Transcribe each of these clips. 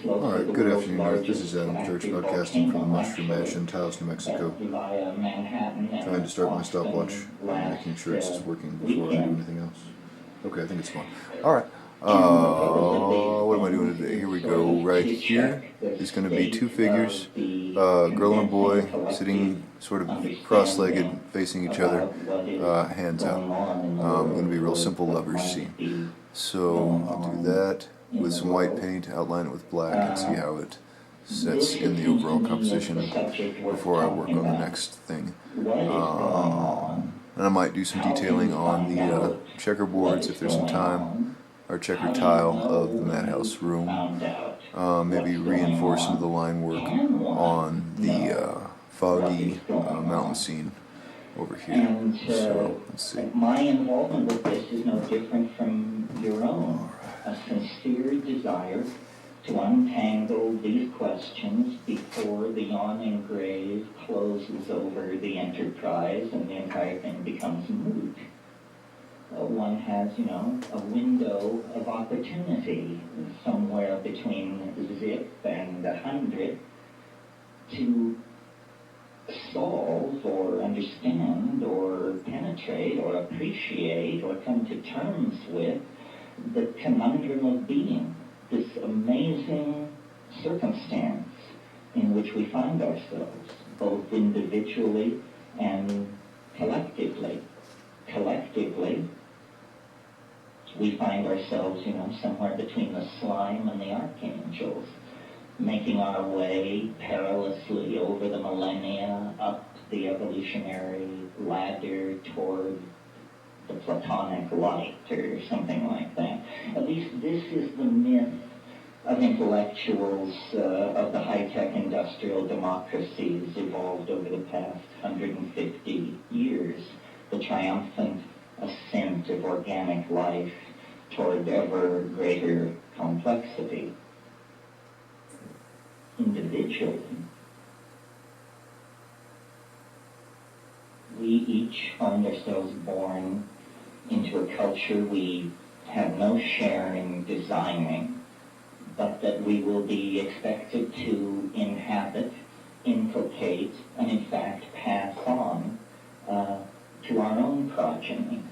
Alright, good afternoon, Earth. This is Adam Sturch broadcasting from the Mushroom Ash in Taos, New Mexico. Trying to start my stopwatch, making sure it's working before I do anything else. Okay, I think it's fine. Alright, what am I doing today? Here we go. Right here is going to be two figures, a girl and a boy, sitting sort of cross-legged, facing each other, hands out. Going to be a real simple lovers scene. So I'll do that with some white paint, outline it with black, and see how it sets in the overall composition before I work on the next thing. And I might do some detailing on the checkerboards if there's some time, or checker tile of the madhouse room. Maybe reinforce some of the line work on the foggy mountain scene over here. So let's see. My involvement with this is no different from your own. A sincere desire to untangle these questions before the yawning grave closes over the enterprise and the entire thing becomes moot. One has, a window of opportunity somewhere between 0 and 100 to solve or understand or penetrate or appreciate or come to terms with the conundrum of being, this amazing circumstance in which we find ourselves, both individually and collectively. Collectively, we find ourselves, somewhere between the slime and the archangels, making our way perilously over the millennia up the evolutionary ladder toward the Platonic light or something like that. At least this is the myth of intellectuals of the high-tech industrial democracies evolved over the past 150 years, the triumphant ascent of organic life toward ever greater complexity. Individually, we each find ourselves born into a culture we have no share in designing, but that we will be expected to inhabit, inculcate, and in fact pass on to our own progeny.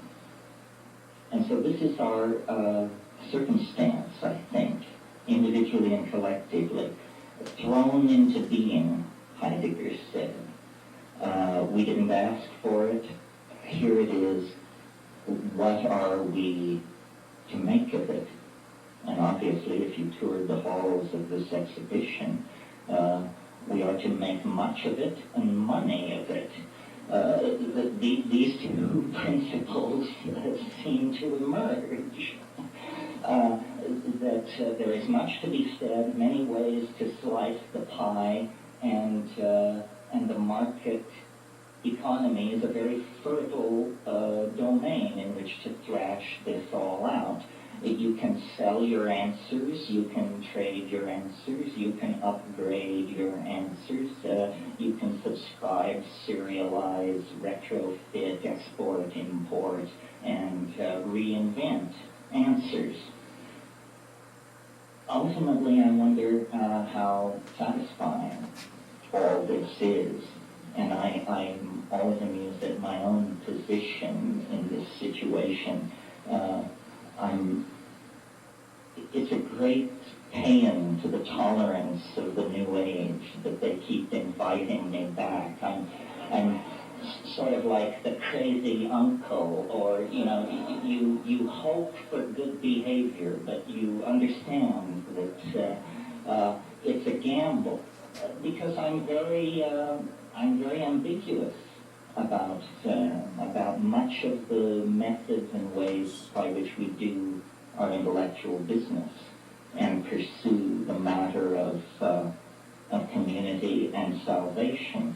And so this is our circumstance, I think, individually and collectively, thrown into being, Heidegger said. We didn't ask for it. Here it is. What are we to make of it? And obviously, if you toured the halls of this exhibition, we are to make much of it and money of it. These two principles seem to emerge. That there is much to be said, many ways to slice the pie, and the market economy is a very fertile domain in which to thrash this all out. You can sell your answers, you can trade your answers, you can upgrade your answers, you can subscribe, serialize, retrofit, export, import, and reinvent answers. Ultimately, I wonder how satisfying all this is. And I'm always amused at my own position in this situation. It's a great pain to the tolerance of the new age that they keep inviting me back. I'm sort of like the crazy uncle, or, you hope for good behavior, but you understand that it's a gamble. Because I'm very ambiguous about much of the methods and ways by which we do our intellectual business and pursue the matter of community and salvation.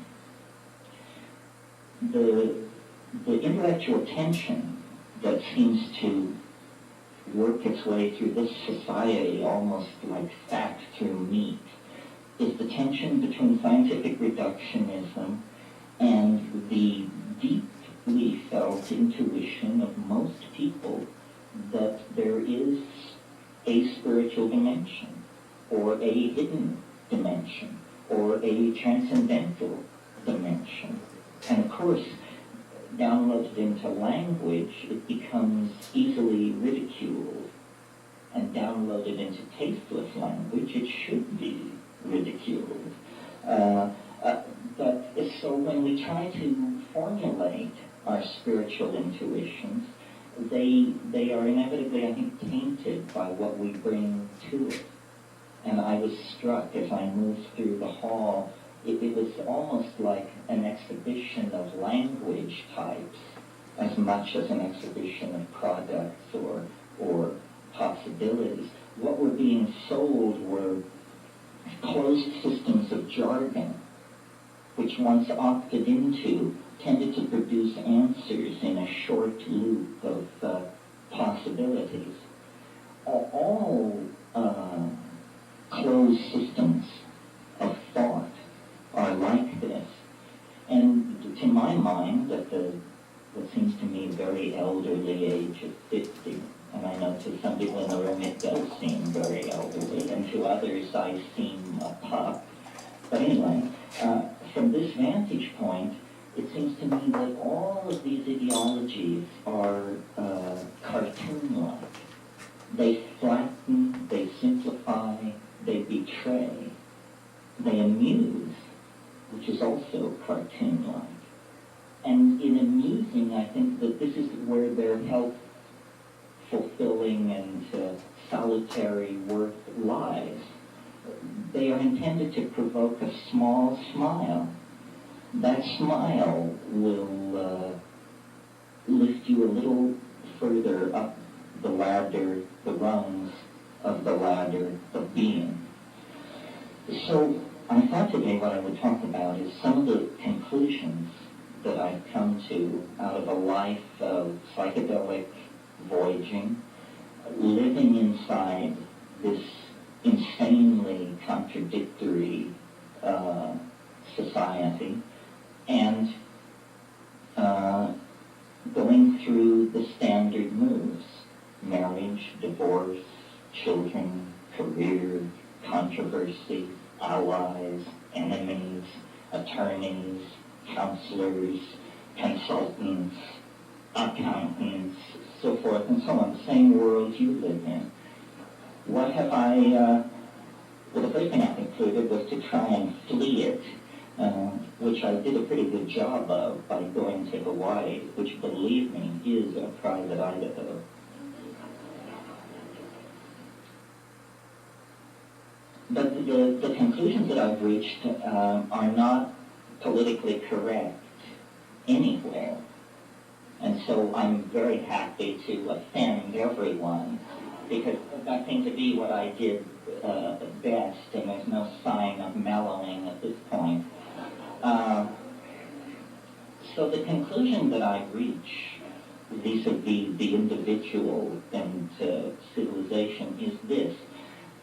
The intellectual tension that seems to work its way through this society almost like fat through meat is the tension between scientific reductionism and the deeply felt intuition of most people that there is a spiritual dimension, or a hidden dimension, or a transcendental dimension. And of course, downloaded into language, it becomes easily ridiculed. And downloaded into tasteless language, it should be ridiculed. But so when we try to formulate our spiritual intuitions, they are inevitably, I think, tainted by what we bring to it. And I was struck as I moved through the hall, it was almost like an exhibition of language types as much as an exhibition of products or possibilities. What were being sold were closed systems of jargon, which once opted into tended to produce answers in a short loop of possibilities. All closed systems of thought are like this. And to my mind, at what seems to me very elderly age of 50, and I know to some people in the room it does seem very elderly, and to others I seem a pup. But anyway, from this vantage point, it seems to me that all of these ideologies are cartoon-like. They flatten, they simplify, they betray, they amuse, which is also cartoon-like. And in amusing, I think that this is where their health-fulfilling and solitary worth lies. They are intended to provoke a small smile. That smile will lift you a little further up the ladder, the rungs of the ladder of being. So I thought today what I would talk about is some of the conclusions that I've come to out of a life of psychedelic voyaging, living inside this insanely contradictory society, and going through the standard moves: marriage, divorce, children, career, controversy, allies, enemies, attorneys, counselors, consultants, accountants, so forth and so on, the same world you live in. What have well, the first thing I concluded was to try and flee it, which I did a pretty good job of by going to Hawaii, which, believe me, is a private Idaho. But the conclusions that I've reached are not politically correct anywhere. And so I'm very happy to offend everyone, because that seemed to be what I did best, and there's no sign of mellowing at this point. So the conclusion that I reach vis-a-vis the individual and civilization is this: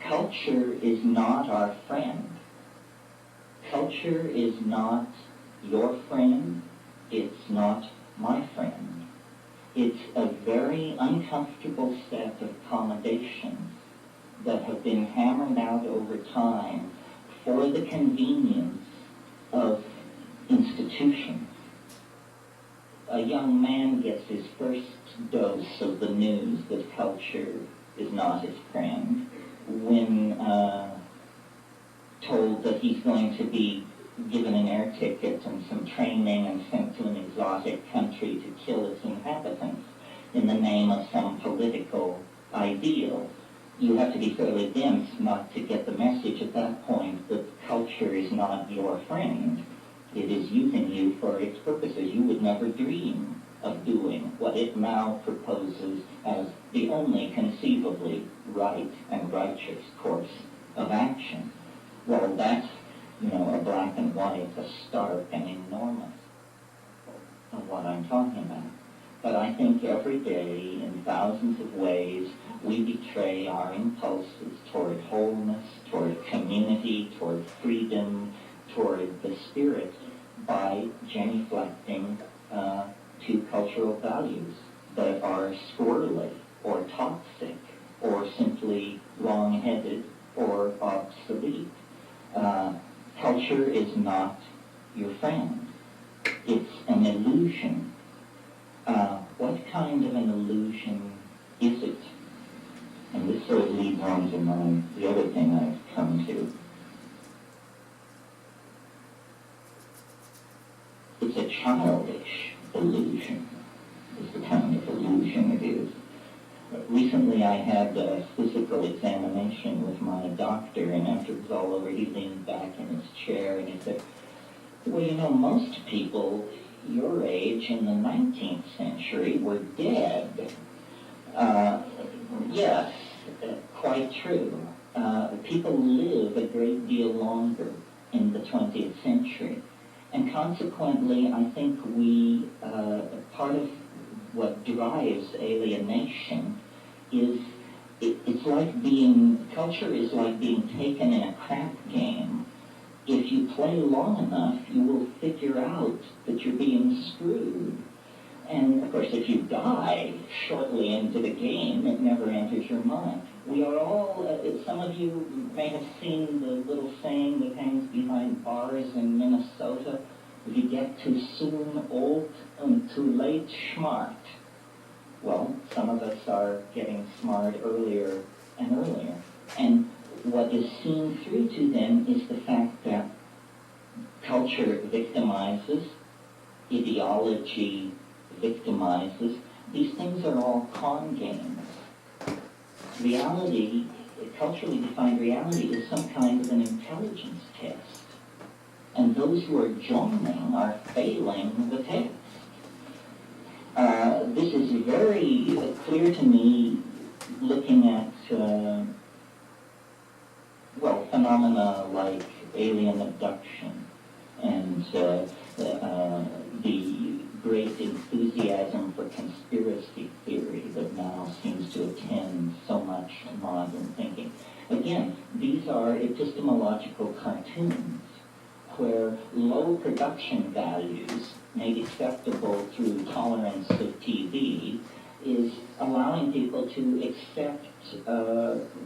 culture is not our friend. Culture is not your friend. It's not my friend. It's a very uncomfortable set of accommodations that have been hammered out over time for the convenience of institutions. A young man gets his first dose of the news that culture is not his friend when told that he's going to be given an air ticket and some training and sent to an exotic country to kill its inhabitants in the name of some political ideal. You have to be fairly dense not to get the message at that point that culture is not your friend. It is using you for its purposes. You would never dream of doing what it now proposes as the only conceivably right and righteous course of action. Well, that's, a black and white, a stark and enormous of what I'm talking about. But I think every day, in thousands of ways, we betray our impulses toward wholeness, toward community, toward freedom, toward the spirit by genuflecting to cultural values that are squirrely or toxic or simply wrong-headed or culture is not your friend. It's an illusion. What kind of an illusion is it? And this sort of leads on to the other thing I've come to. It's a childish illusion, is the kind of illusion it is. Recently I had a physical examination with my doctor, and after it was all over, he leaned back in his chair and he said, well, you know, most people your age in the 19th century were dead. Yes, quite true. People live a great deal longer in the 20th century. And consequently, I think part of what drives alienation is, culture is like being taken in a crap game. If you play long enough, you will figure out that you're being screwed. And of course, if you die shortly into the game, it never enters your mind. We are all, some of you may have seen the little saying that hangs behind bars in Minnesota: if you get too soon old and too late smart. Well, some of us are getting smart earlier and earlier. And what is seen through to them is the fact that culture victimizes, ideology victimizes. These things are all con games. Reality, culturally defined reality, is some kind of an intelligence test. And those who are joining are failing the test. This is very clear to me looking at, phenomena like alien abduction and the great enthusiasm for conspiracy theory that now seems to attend so much modern thinking. Again, these are epistemological cartoons where low production values made acceptable through tolerance of TV is allowing people to accept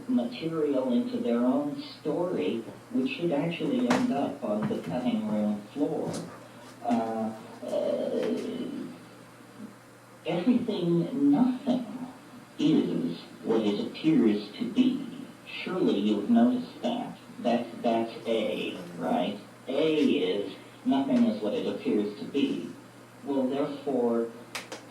material into their own story, which should actually end up on the cutting room floor. Nothing is what it appears to be. Surely you've noticed that. That's A, right? A is nothing is what it appears to be. Well, therefore,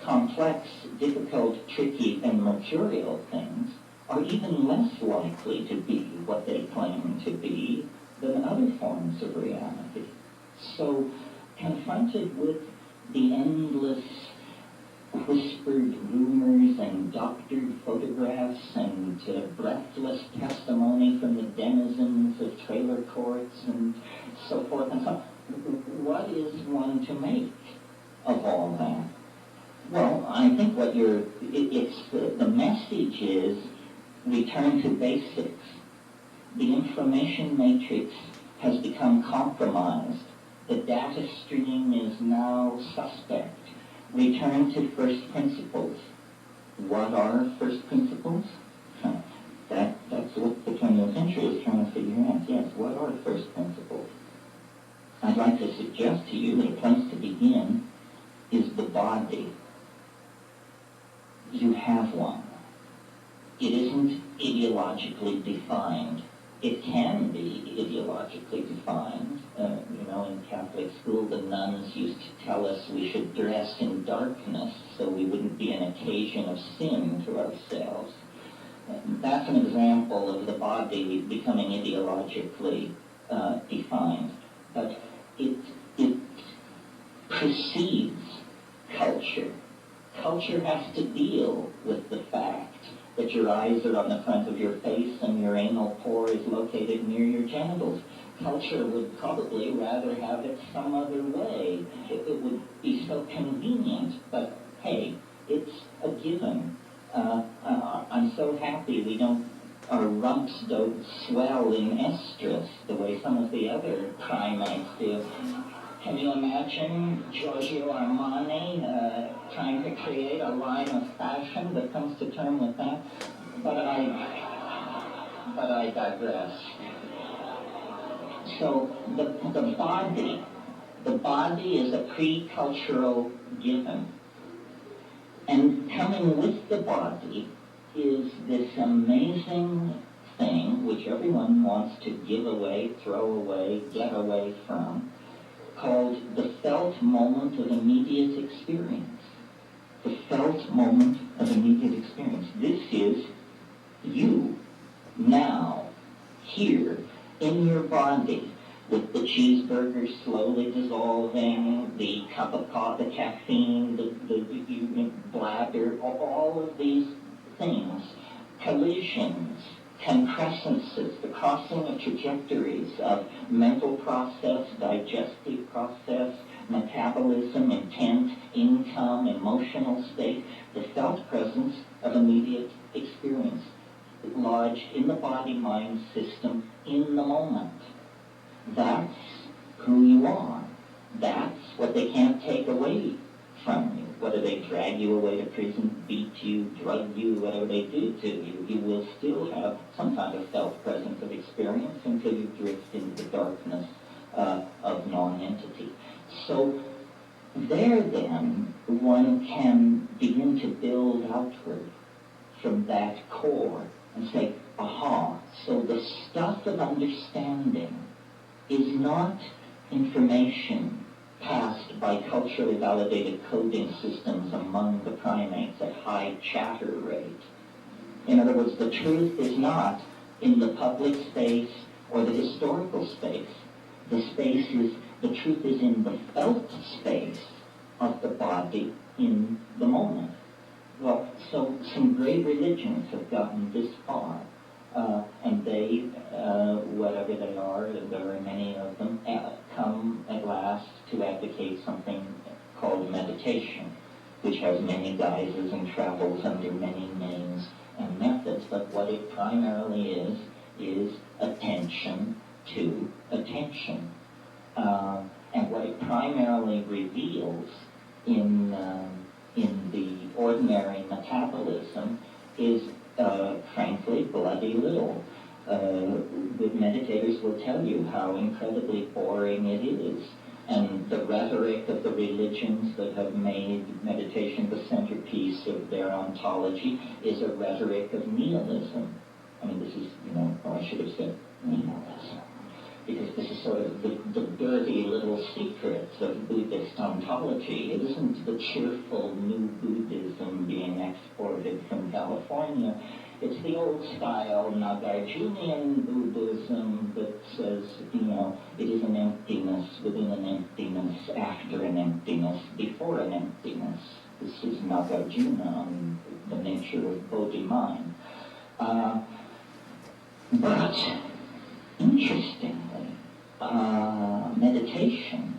complex, difficult, tricky, and mercurial things are even less likely to be what they claim to be than other forms of reality. So, confronted with the endless whispered rumors and doctored photographs and breathless testimony from the denizens of trailer courts and so forth and so on, what is one to make of all that? Well, I think the message is return to basics. The information matrix has become compromised. The data stream is now suspect. Return to first principles. What are first principles? That's what the 20th century is trying to figure out. Yes, what are first principles? I'd like to suggest to you that a place to begin is the body. You have one. It isn't ideologically defined. It can be ideologically defined. In Catholic school, the nuns used to tell us we should dress in darkness so we wouldn't be an occasion of sin to ourselves. That's an example of the body becoming ideologically defined. But it precedes culture. Culture has to deal with the fact that your eyes are on the front of your face and your anal pore is located near your genitals. Culture would probably rather have it some other way. It would be so convenient, but hey, it's a given. I'm so happy our rumps don't swell in estrus the way some of the other primates do. Can you imagine Giorgio Armani trying to create a line of fashion that comes to terms with that? But I digress. So the body is a pre-cultural given. And coming with the body is this amazing thing which everyone wants to give away, throw away, get away from, called the felt moment of immediate experience. The felt moment of immediate experience. This is you, now, here, in your body, with the cheeseburger slowly dissolving, the cup of coffee, the caffeine, the bladder, all of these things, collisions, concrescences, the crossing of trajectories of mental process, digestive process, metabolism, intent, income, emotional state, the felt presence of immediate experience, lodged in the body-mind system in the moment. That's who you are. That's what they can't take away from you. Whether they drag you away to prison, beat you, drug you, whatever they do to you, you will still have some kind of felt presence of experience until you drift into the darkness of non-entity. So there then, one can begin to build outward from that core and say, aha, so the stuff of understanding is not information passed by culturally validated coding systems among the primates at high chatter rate. In other words, the truth is not in the public space or the historical space. The truth is in the felt space of the body in the moment. Well, so some great religions have gotten this far, and they, whatever they are, and there are many of them, come at last to advocate something called meditation, which has many guises and travels under many names and methods, but what it primarily is attention to attention. And what it primarily reveals in the ordinary metabolism is, frankly, bloody little. The meditators will tell you how incredibly boring it is. And the rhetoric of the religions that have made meditation the centerpiece of their ontology is a rhetoric of nihilism. I mean, this is, I should have said nihilism, because this is sort of the dirty little secrets of Buddhist ontology. It isn't the cheerful new Buddhism being exported from California. It's the old-style Nagarjunian Buddhism that says, it is an emptiness within an emptiness, after an emptiness, before an emptiness. This is Nagarjuna on the nature of Bodhi mind. But, interestingly, meditation,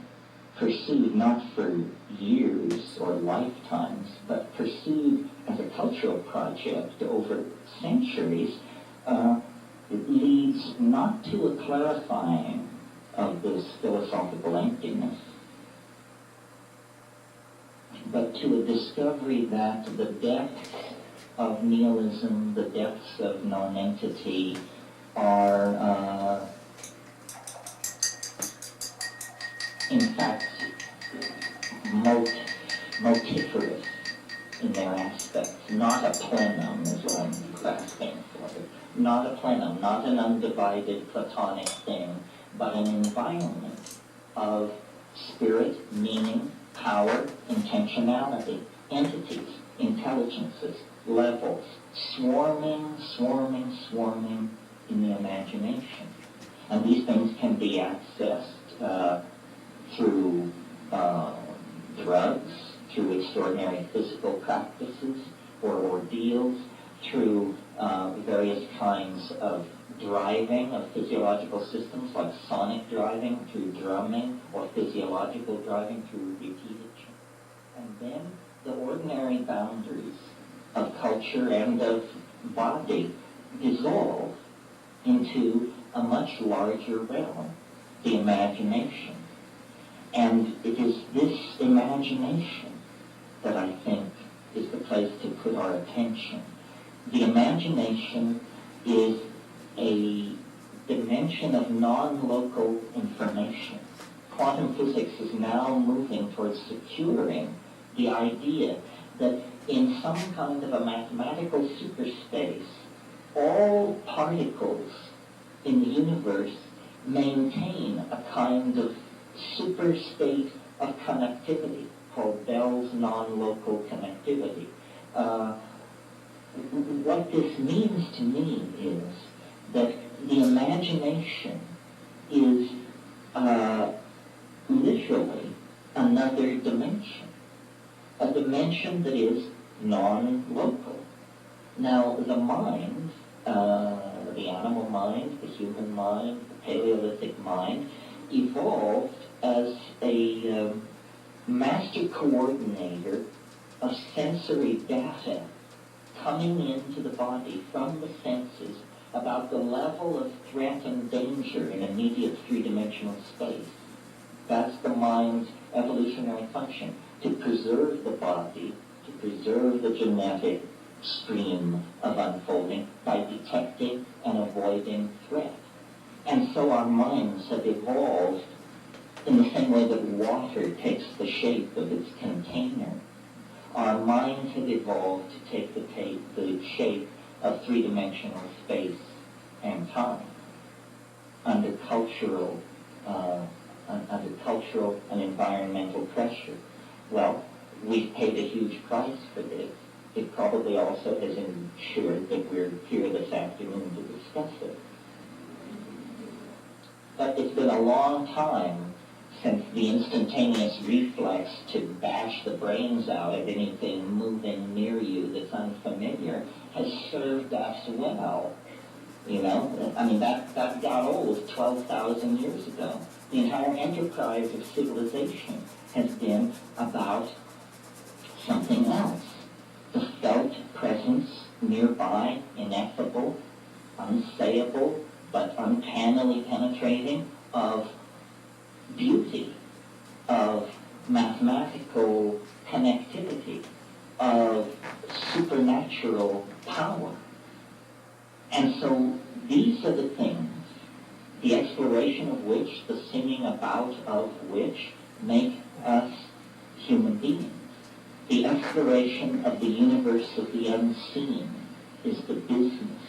pursued not for years or lifetimes, but pursued as a cultural project over centuries, it leads not to a clarifying of this philosophical emptiness, but to a discovery that the depths of nihilism, the depths of non-entity are, in fact, motiferous in their aspects, not a plenum is what I'm grasping for. Not a plenum, not an undivided platonic thing, but an environment of spirit, meaning, power, intentionality, entities, intelligences, levels, swarming in the imagination. And these things can be accessed through drugs, through extraordinary physical practices or ordeals, through various kinds of driving of physiological systems like sonic driving through drumming or physiological driving through repeated chanting. And then the ordinary boundaries of culture and of body dissolve into a much larger realm, the imagination. And it is this imagination that I think is the place to put our attention. The imagination is a dimension of non-local information. Quantum physics is now moving towards securing the idea that in some kind of a mathematical superspace, all particles in the universe maintain a kind of super state of connectivity called Bell's non-local connectivity. What this means to me is that the imagination is literally another dimension, a dimension that is non-local. Now, the mind, the animal mind, the human mind, the Paleolithic mind, evolved as a master coordinator of sensory data coming into the body from the senses about the level of threat and danger in immediate three-dimensional space. That's the mind's evolutionary function, to preserve the body, to preserve the genetic stream of unfolding by detecting and avoiding threat. And so our minds have evolved in the same way that water takes the shape of its container. Our minds have evolved to take the shape of three-dimensional space and time under cultural and environmental pressure. Well, we've paid a huge price for this. It probably also has ensured that we're here this afternoon to discuss it. But it's been a long time since the instantaneous reflex to bash the brains out of anything moving near you that's unfamiliar has served us well. You know, I mean, that got old 12,000 years ago. The entire enterprise of civilization has been about something else. The felt presence nearby, ineffable, unsayable, but uncannily penetrating of beauty, of mathematical connectivity, of supernatural power. And so these are the things, the exploration of which, the singing about of which, make us human beings. The exploration of the universe of the unseen is the business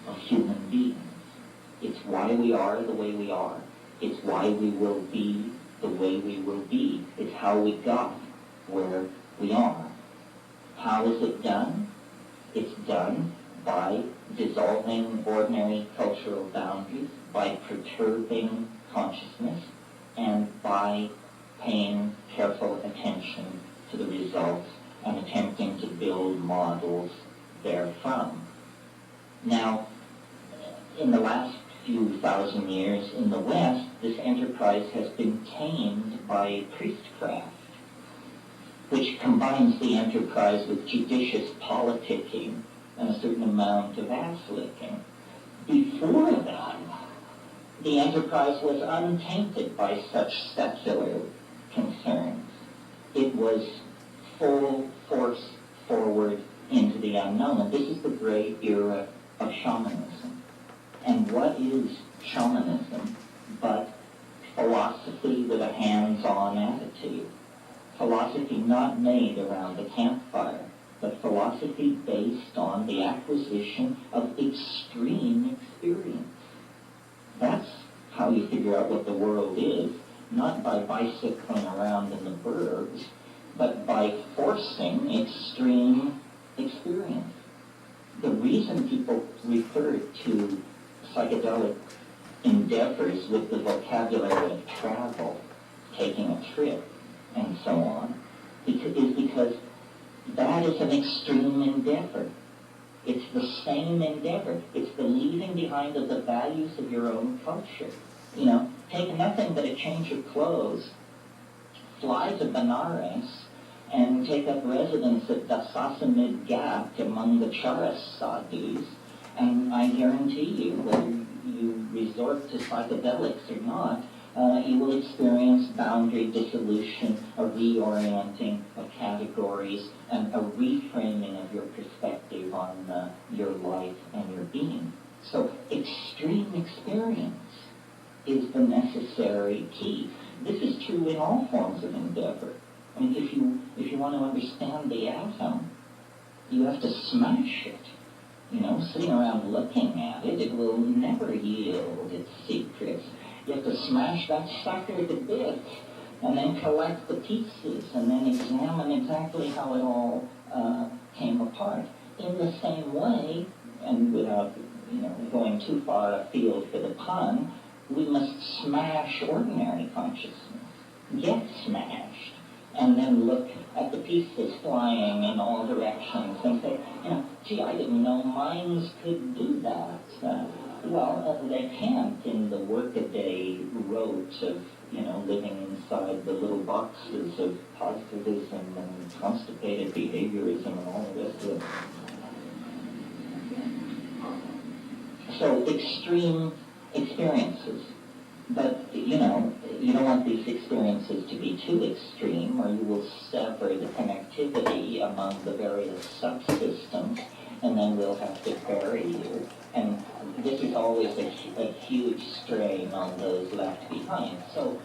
of human beings. It's why we are the way we are. It's why we will be the way we will be. It's how we got where we are. How is it done? It's done by dissolving ordinary cultural boundaries, by perturbing consciousness, and by paying careful attention to the results and attempting to build models therefrom. Now, in the last few thousand years in the West, this enterprise has been tamed by priestcraft, which combines the enterprise with judicious politicking and a certain amount of ass-licking. Before that, the enterprise was untainted by such secular concerns. It was full force forward into the unknown. And this is the great era of shamanism. And what is shamanism but philosophy with a hands-on attitude? Philosophy not made around the campfire, but philosophy based on the acquisition of extreme experience. That's how you figure out what the world is, not by bicycling around in the burbs, but by forcing extreme experience. The reason people refer to psychedelic endeavors with the vocabulary of travel, taking a trip, and so on, is because that is an extreme endeavor. It's the same endeavor. It's the leaving behind of the values of your own culture. You know, take nothing but a change of clothes, fly to Benares, and take up residence at the Sasamid Ghat among the Charas sadhus, and I guarantee you, whether you resort to psychedelics or not, you will experience boundary dissolution, a reorienting of categories, and a reframing of your perspective on your life and your being. So extreme experience is the necessary key. This is true in all forms of endeavor. I mean, if you want to understand the atom, you have to smash it. You know, sitting around looking at it, it will never yield its secrets. You have to smash that sucker to bits, and then collect the pieces, and then examine exactly how it all came apart. In the same way, and without going too far afield for the pun, we must smash ordinary consciousness, get smashed, and then look at the pieces flying in all directions and say, gee, I didn't know minds could do that. They can't in the workaday rote of, living inside the little boxes of positivism and constipated behaviorism and all the rest of it. So extreme experiences. But, you don't want these experiences to be too extreme, or you will sever the connectivity among the various subsystems, and then we'll have to bury you. And this is always a huge strain on those left behind. So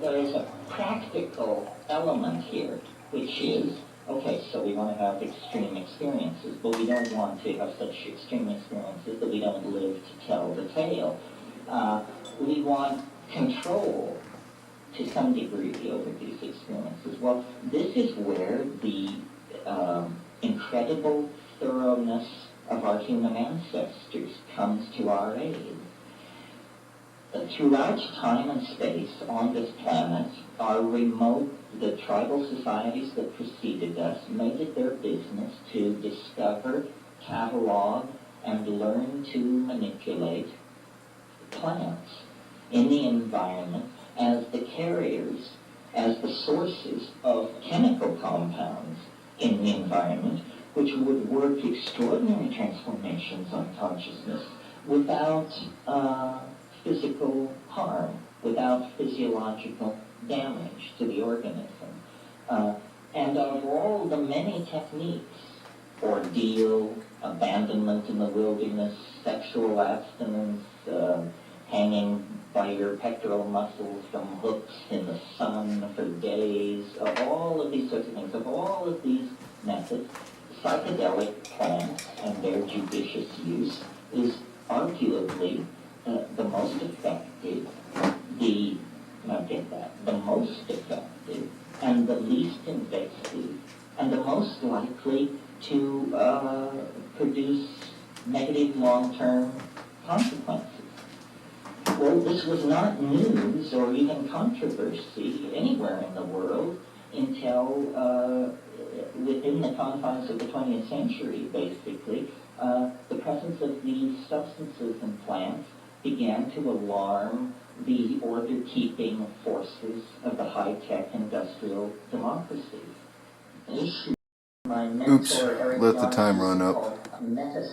there is a practical element here, which is, okay, so we want to have extreme experiences, but we don't want to have such extreme experiences that we don't live to tell the tale. We want control to some degree over these experiences. Well, this is where the incredible thoroughness of our human ancestors comes to our aid. Throughout time and space on this planet, the tribal societies that preceded us made it their business to discover, catalog, and learn to manipulate plants in the environment as the carriers, as the sources of chemical compounds in the environment, which would work extraordinary transformations on consciousness without physical harm, without physiological damage to the organism. And of all the many techniques, ordeal, abandonment in the wilderness, sexual abstinence, hanging by your pectoral muscles from hooks in the sun for days, of all of these sorts of things, of all of these methods, psychedelic plants and their judicious use is arguably the most effective, the most effective and the least invasive and the most likely to produce negative long-term consequences. Well, this was not news or even controversy anywhere in the world until within the confines of the 20th century, basically. The presence of these substances in plants began to alarm the order-keeping forces of the high-tech industrial democracy. Oops, let the time run up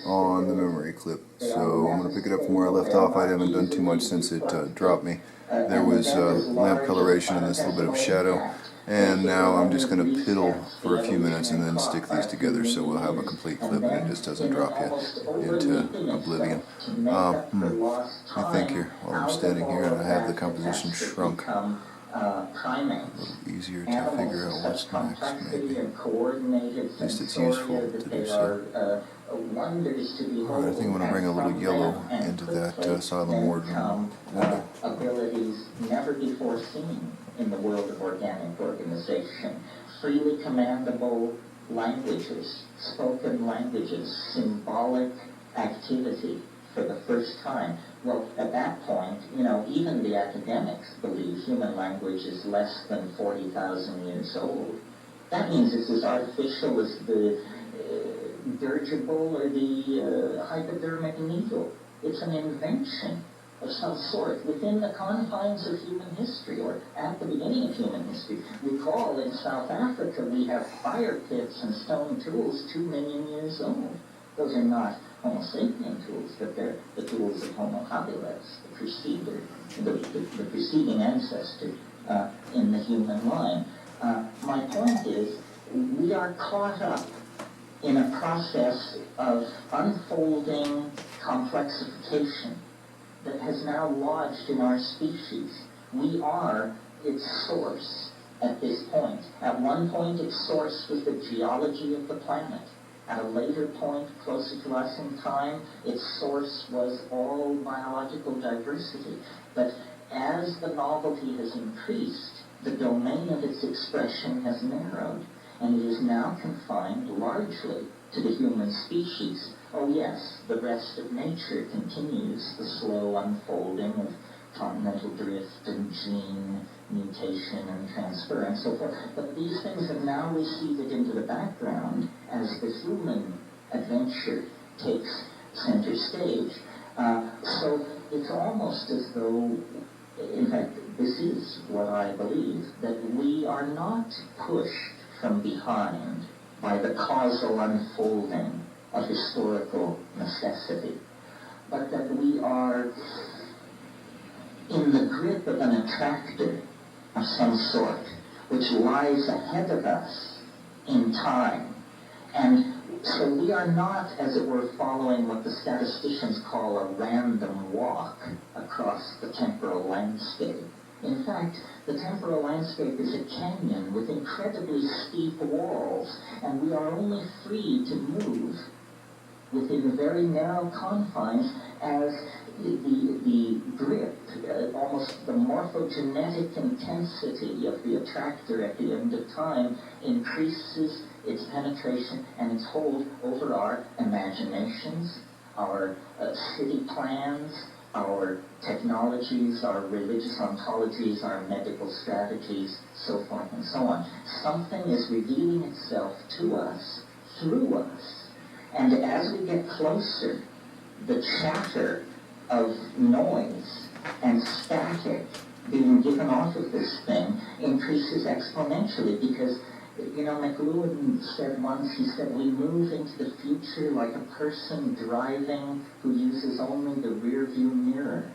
on the memory clip. So I'm going to pick it up from where I left off. I haven't done too much since it dropped me. There was lamp coloration and this little bit of shadow. And now I'm just going to piddle for a few minutes and then stick these together so we'll have a complete clip and it just doesn't drop you into oblivion. I think here, while I'm standing here and I have the composition shrunk, a little easier to figure out what's next, maybe. At least it's useful to do so. Alright, I think I'm going to bring a little yellow into that Asylum Ward window. Abilities never before seen in the world of organic organization. Freely commandable languages, spoken languages, symbolic activity for the first time. Well, at that point, even the academics believe human language is less than 40,000 years old. That means it's as artificial as the dirigible or the hypodermic needle. It's an invention of some sort within the confines of human history, or at the beginning of human history. Recall, in South Africa, we have fire pits and stone tools 2 million years old. Those are not Homo sapien tools, but they're the tools of Homo habilis, the preceding ancestor in the human line. My point is, we are caught up in a process of unfolding complexification that has now lodged in our species. We are its source at this point. At one point, its source was the geology of the planet. At a later point, closer to us in time, its source was all biological diversity. But as the novelty has increased, the domain of its expression has narrowed, and it is now confined largely to the human species. Oh yes, the rest of nature continues the slow unfolding of continental drift and gene mutation and transfer and so forth. But these things have now receded into the background as the human adventure takes center stage. So it's almost as though, in fact, this is what I believe, that we are not pushed from behind by the causal unfolding of historical necessity, but that we are in the grip of an attractor of some sort, which lies ahead of us in time. And so we are not, as it were, following what the statisticians call a random walk across the temporal landscape. In fact, the temporal landscape is a canyon with incredibly steep walls, and we are only free to move within very narrow confines as the grip, almost the morphogenetic intensity of the attractor at the end of time increases its penetration and its hold over our imaginations, our city plans, our technologies, our religious ontologies, our medical strategies, so forth and so on. Something is revealing itself to us, through us. And as we get closer, the chatter of noise and static being given off of this thing increases exponentially because, McLuhan said once, he said, we move into the future like a person driving who uses only the rear view mirror.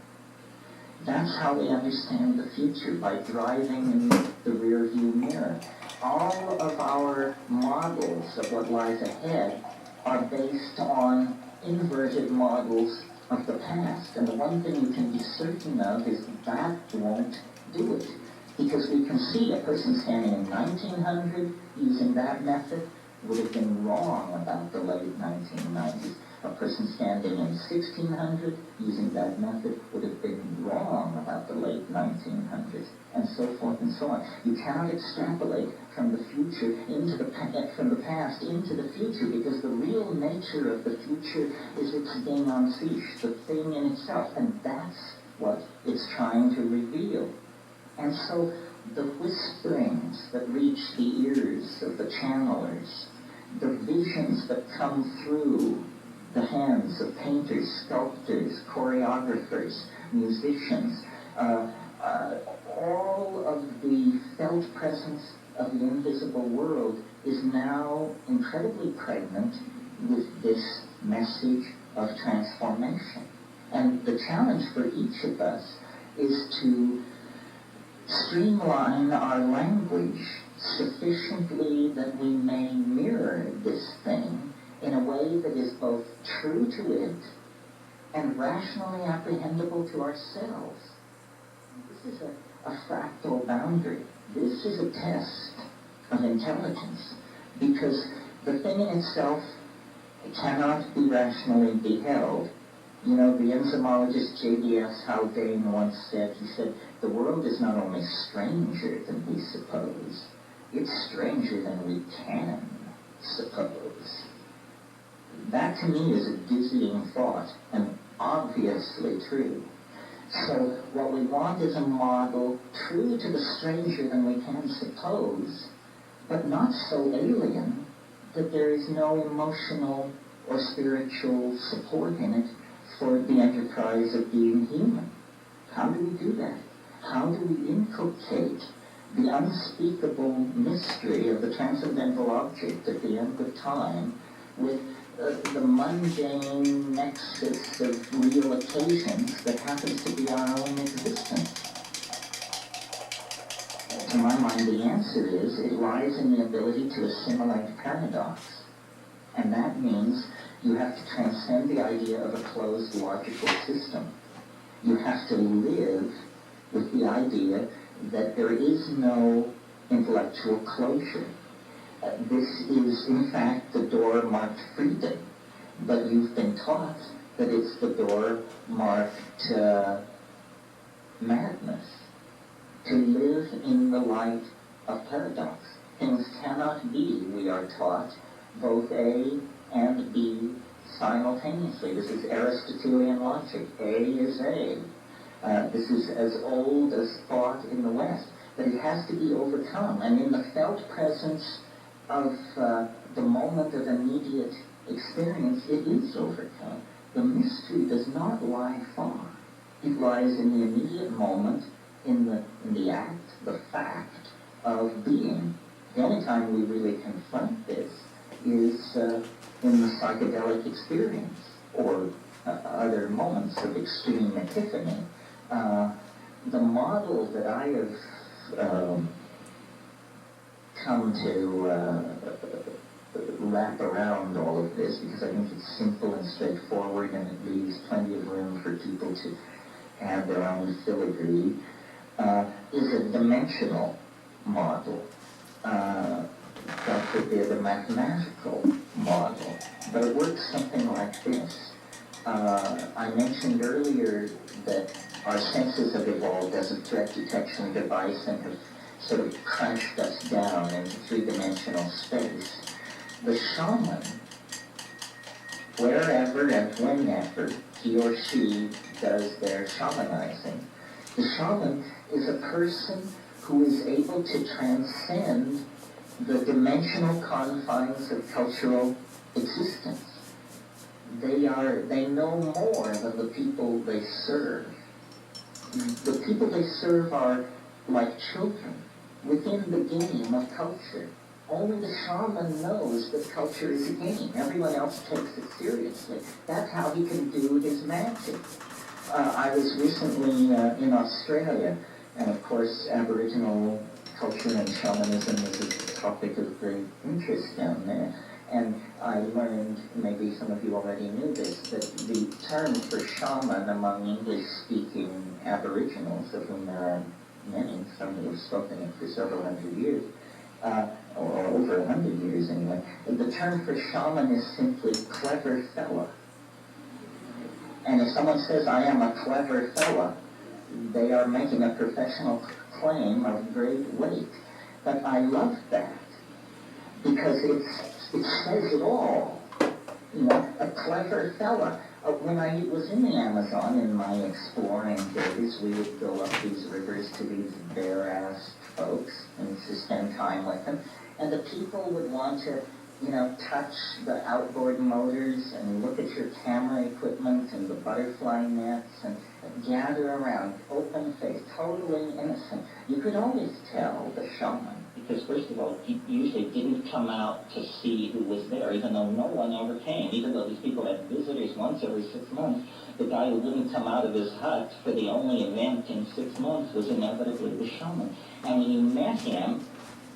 That's how we understand the future, by driving in the rear view mirror. All of our models of what lies ahead are based on inverted models of the past. And the one thing you can be certain of is that won't do it. Because we can see a person standing in 1900 using that method would have been wrong about the late 1990s. A person standing in 1600 using that method would have been wrong about the late 1900s, and so forth and so on. You cannot extrapolate from the future from the past into the future, because the real nature of the future is its ding en fiche, the thing in itself, and that's what it's trying to reveal. And so the whisperings that reach the ears of the channelers, the visions that come through the hands of painters, sculptors, choreographers, musicians, all of the felt presence of the invisible world is now incredibly pregnant with this message of transformation. And the challenge for each of us is to streamline our language sufficiently that we may mirror this thing in a way that is both true to it and rationally apprehendable to ourselves. This is a fractal boundary. This is a test of intelligence, because the thing in itself cannot be rationally beheld. The enzymologist J.B.S. Haldane once said, he said, the world is not only stranger than we suppose, it's stranger than we can suppose. That to me is a dizzying thought, and obviously true. So what we want is a model true to the stranger than we can suppose, but not so alien that there is no emotional or spiritual support in it for the enterprise of being human. How do we do that? How do we inculcate the unspeakable mystery of the transcendental object at the end of time with the mundane nexus of real occasions that happens to be our own existence? To my mind, the answer is it lies in the ability to assimilate paradox. And that means you have to transcend the idea of a closed logical system. You have to live with the idea that there is no intellectual closure. This is, in fact, the door marked freedom, but you've been taught that it's the door marked madness. To live in the light of paradox. Things cannot be, we are taught, both A and B simultaneously. This is Aristotelian logic. A is A. This is as old as thought in the West. But it has to be overcome. And in the felt presence of the moment of immediate experience, it is overcome. The mystery does not lie far. It lies in the immediate moment, in the act, the fact of being. The only time we really confront this is in the psychedelic experience or other moments of extreme epiphany. The model that I have come to wrap around all of this, because I think it's simple and straightforward and it leaves plenty of room for people to have their own filigree, is a dimensional model. God forbid, a mathematical model. But it works something like this. I mentioned earlier that our senses have evolved as a threat detection device and have sort of crunched us down into three-dimensional space. The shaman, wherever and whenever he or she does their shamanizing, the shaman is a person who is able to transcend the dimensional confines of cultural existence. They know more than the people they serve. The people they serve are like children within the game of culture. Only the shaman knows that culture is a game. Everyone else takes it seriously. That's how he can do his magic. I was recently in Australia, and of course Aboriginal culture and shamanism is a topic of great interest down there. And I learned, maybe some of you already knew this, that the term for shaman among English-speaking Aboriginals, of whom there are many, some who have spoken it for several hundred years, or over 100 years anyway, the term for shaman is simply clever fella. And if someone says, I am a clever fella, they are making a professional claim of great weight. But I love that, because it says it all. You know, a clever fella. When I was in the Amazon in my exploring days, we would go up these rivers to these bare-assed folks and to spend time with them. And the people would want to, touch the outboard motors and look at your camera equipment and the butterfly nets and gather around, open-faced, totally innocent. You could always tell the shaman, because first of all, he usually didn't come out to see who was there, even though no one ever came. Even though these people had visitors once every 6 months, the guy who wouldn't come out of his hut for the only event in 6 months was inevitably the shaman. And when you met him,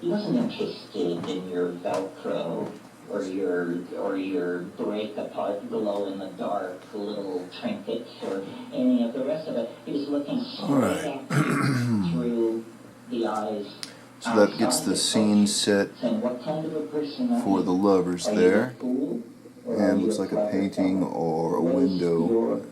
he wasn't interested in your Velcro or your break-apart, glow-in-the-dark little trinkets or any of the rest of it. He was looking straight at you through the eyes. So that gets the scene set for the lovers there, and looks like a painting or a window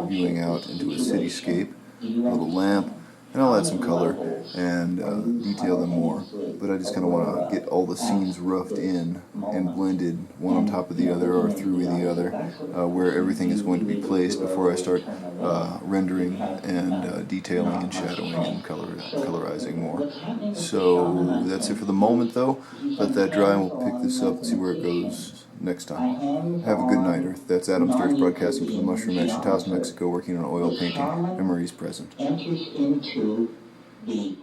viewing out into a cityscape, a little lamp, and I'll add some color and detail them more. But I just kind of want to get all the scenes roughed in and blended one on top of the other or through the other, where everything is going to be placed before I start rendering and detailing and shadowing and colorizing more. So that's it for the moment, though. Let that dry and we'll pick this up and see where it goes next time. Have a good night, Earth. That's Adam Sturch broadcasting from the Mushroom Mansion, Taos, New Mexico, working on oil painting. Memories present. Enters into the